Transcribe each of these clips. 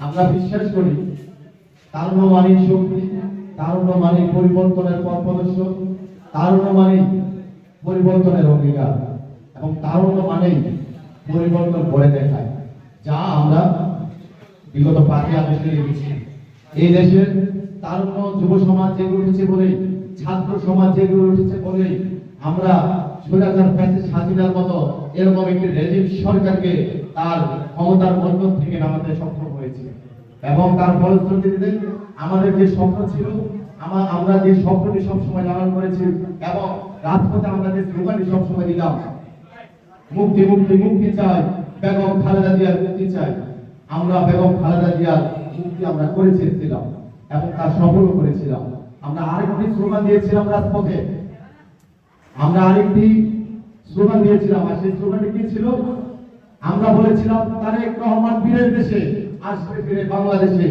আমরা বিশ্বাস করি তারুণ্য মানেই শক্তি, তারুণ্য মানেই পরিবর্তনের পথ প্রদর্শক, তারুণ্য মানেই পরিবর্তনের অঙ্গীকার এবং তারুণ্য মানেই পরিবর্তন করে দেখায়, যা আমরা বিগত 5 আগস্টে দেখেছি। এই দেশের তারুণ্য যুব সমাজ জেগে উঠেছে বলেই, ছাত্র সমাজ জেগে উঠেছে বলেই আমরা স্বৈরাচার ফ্যাসিস্ট হাসিনার মতো এরকম একটি রেজিম সরকারকে তার ক্ষমতার বন্ধন থেকে নামাতে সক্ষম হয়েছে। এবং তার ফলশ্রুতিতে আমাদের যে স্বপ্ন ছিল, আমরা যে স্বপ্নটি সবসময় লালন করেছি এবং রাজপথে আমরা যে স্লোগানটি সবসময় দিলাম, মুক্তি মুক্তি মুক্তি চাই, বেগম খালেদা জিয়ার মুক্তি চাই, আমরা বেগম খালেদা জিয়ার মুক্তি আমরা করেছিলাম এবং তার সফল করেছিলাম। আমরা আরেকটি স্লোগান দিয়েছিলাম রাজপথে, আমরা আরেকটি স্লোগান দিয়েছিলাম, আর সেই স্লোগানটি কি ছিল? আমরা বলেছিলাম তারেক রহমান বীরের দেশে আসবে ফিরে বাংলাদেশে।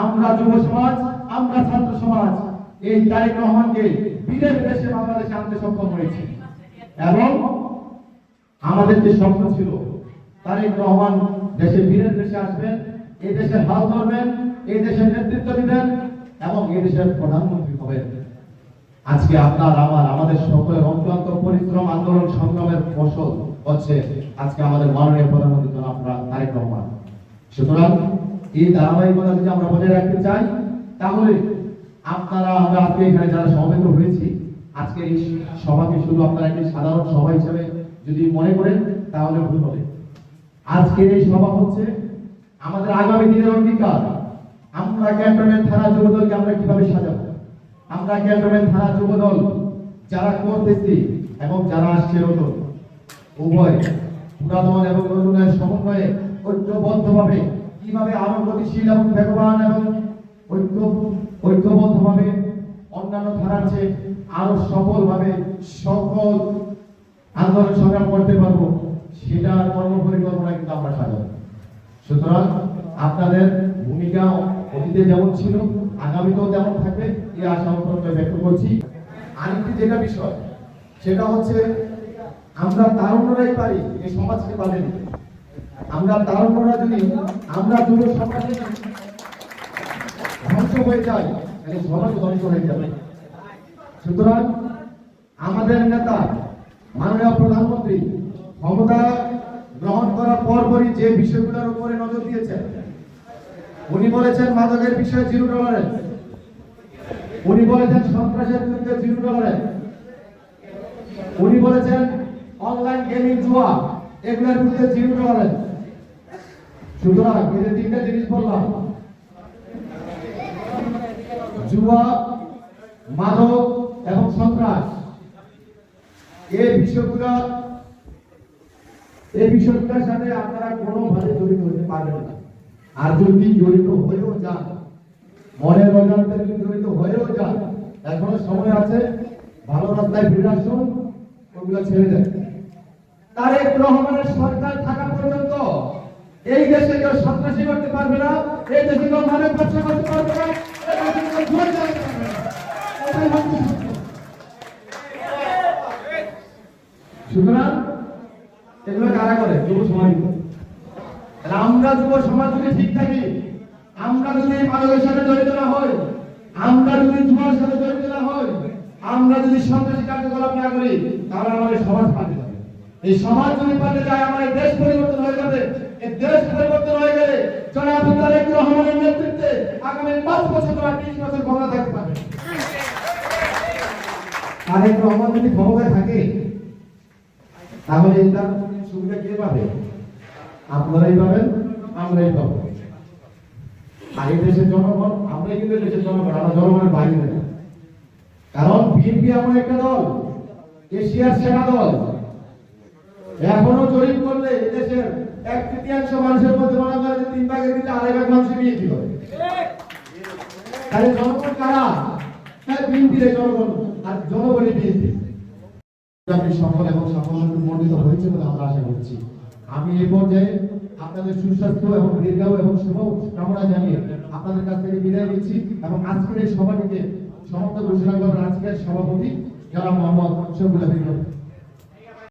আমরা যুব সমাজ, আমরা ছাত্র সমাজ এই তারেক রহমানকে বীরের দেশে বাংলাদেশে আনতে সক্ষম হয়েছি। এবং আমাদের যে স্বপ্ন ছিল তারেক রহমান দেশে বীরের দেশে আসবেন, এই দেশের হাল ধরবেন, এই দেশের নেতৃত্ব দিবেন এবং এই দেশের প্রধানমন্ত্রী হবেন। আজকে আপনার আমাদের সকলের অক্লান্ত পরিশ্রম, আন্দোলন, সংগ্রামের ফসল হচ্ছে আজকে আমাদের মাননীয় প্রধানমন্ত্রী জনাব তারেক রহমান। সুতরাং এই ধারাবাহিকতা যদি আমরা বজায় রাখতে চাই, তাহলে আমরা আজকে এখানে যারা সমবেত হয়েছি, আজকে এই সভাকে শুধু আপনারা একটি সাধারণ সভা হিসেবে যদি মনে করেন তাহলে ভুল হবে। আজকের এই সভা হচ্ছে আমাদের আগামী দিনের অঙ্গীকার। আমরা ক্যান্টনমেন্ট থানা যুবদলকে আমরা কিভাবে সাজাবো, আমরা ক্যান্টনমেন্ট থানা যুবদল যারা করতেছি এবং যারা আসছে নতুন, উভয় পুরাতন এবং নতুনের সমন্বয়ে ঐক্যবদ্ধভাবে কিভাবে আরো গতিশীল এবং বেগবান এবং ঐক্যবদ্ধভাবে অন্যান্য থানার চেয়ে আরো সফলভাবে সকল আন্দোলন সংগ্রাম করতে পারবো, সেটার কর্মপরিকল্পনা কিন্তু আমরা সাজাবো। সুতরাং আপনাদের ভূমিকা অতীতে যেমন ছিল, আগামীতেও তেমন থাকবে, এই আশা ব্যক্ত করছি। আরেকটি যেটা বিষয়, সেটা হচ্ছে আমরা তারুণ্যরাই পারি এই সমাজকে পারেনি। আমরা তারুণ্যরা যদি আমরা যুব সমাজে ধ্বংস হয়ে যাই, তাহলে সমাজ ধ্বংস হয়ে যাবে। সুতরাং আমাদের নেতা মাননীয় প্রধানমন্ত্রী ক্ষমতা গ্রহণ করার পরপরই যে বিষয়গুলোর উপরে নজর দিয়েছেন, উনি বলেছেন মাদকের বিষয়ে 0 টলারেন্স, উনি বলেছেন সন্ত্রাসের বিরুদ্ধে 0 টলারেন্স, উনি বলেছেন অনলাইন গেমিং, জুয়া, এগুলোর বিরুদ্ধে 0 টলারেন্স। সুতরাং এই যে 3টা জিনিস বললাম, জুয়া, মাদক এবং সন্ত্রাস, এই বিষয়গুলোর সাথে আপনারা কোনোভাবে জড়িত হতে পারবেন না। আর যদি জড়িত হয়েও যান, মনের অজান্তে যদি জড়িত হয়েও যান, এখনো সময় আছে, ভালো রাস্তায় ফিরে আসুন, ওগুলো ছেড়ে দেন। তারেক রহমানের সরকার থাকা পর্যন্ত এই দেশে কেউ সন্ত্রাসী করতে পারবে না, এই দেশে কেউ মানব ব্যবসা করতে পারবে না, সুতরাং এগুলো কারা করে? যুব সমাজ। আমরা যুব সমাজ যদি ঠিক থাকি, আমরা যদি মানবের সাথে জড়িত না হই, আমরা যদি যুবর সাথে জড়িত না হই, আমরা যদি সন্ত্রাসী কার্যকলাপ না করি, তাহলে আমাদের সমাজ পাল্টে যাবে। এই সমাজ যদি পাল্টে যায়, আমাদের দেশ পরিবর্তন হয়ে যাবে। এই দেশ পরিবর্তন হয়ে গেলে জনাব তারেক রহমানের নেতৃত্বে আগামী 5 বছর বা 30 বছর ক্ষমতা থাকতে পারে। তারেক রহমান যদি ক্ষমতায় থাকে, তাহলে এটা সুবিধা কে পাবে? আপনারাই পাবেন, আমরাই পাবো। আর এই দেশের জনগণ, আমরাই কিন্তু দেশের জনগণ, আমরা জনগণের বাইরে না। কারণ বিএনপি এমন একটা দল, এশিয়ার সেরা দল। এখনো জরিপ করলে এদেশের 1/3 মানুষের মধ্যে মনে করে যে 3 ভাগের ভিতরে 2.5 ভাগ মানুষ বিএনপি করে। তাহলে জনগণ কারা? বিএনপির জনগণ, আর জনগণই বিএনপি। আপনি সফল এবং সাফল্যমণ্ডিত হয়েছে বলে আমরা আশা করছি। আমি এই পর্যায়ে আপনাদের সুস্বাস্থ্য এবং দীর্ঘায়ু এবং শুভ কামনা জানিয়ে আপনাদের কাছ থেকে বিদায় নিচ্ছি এবং আজকের এই সভাটিকে সমাপ্ত ঘোষণা করবেন আজকের সভাপতি জনাব মোহাম্মদ শফিউল্লাহ।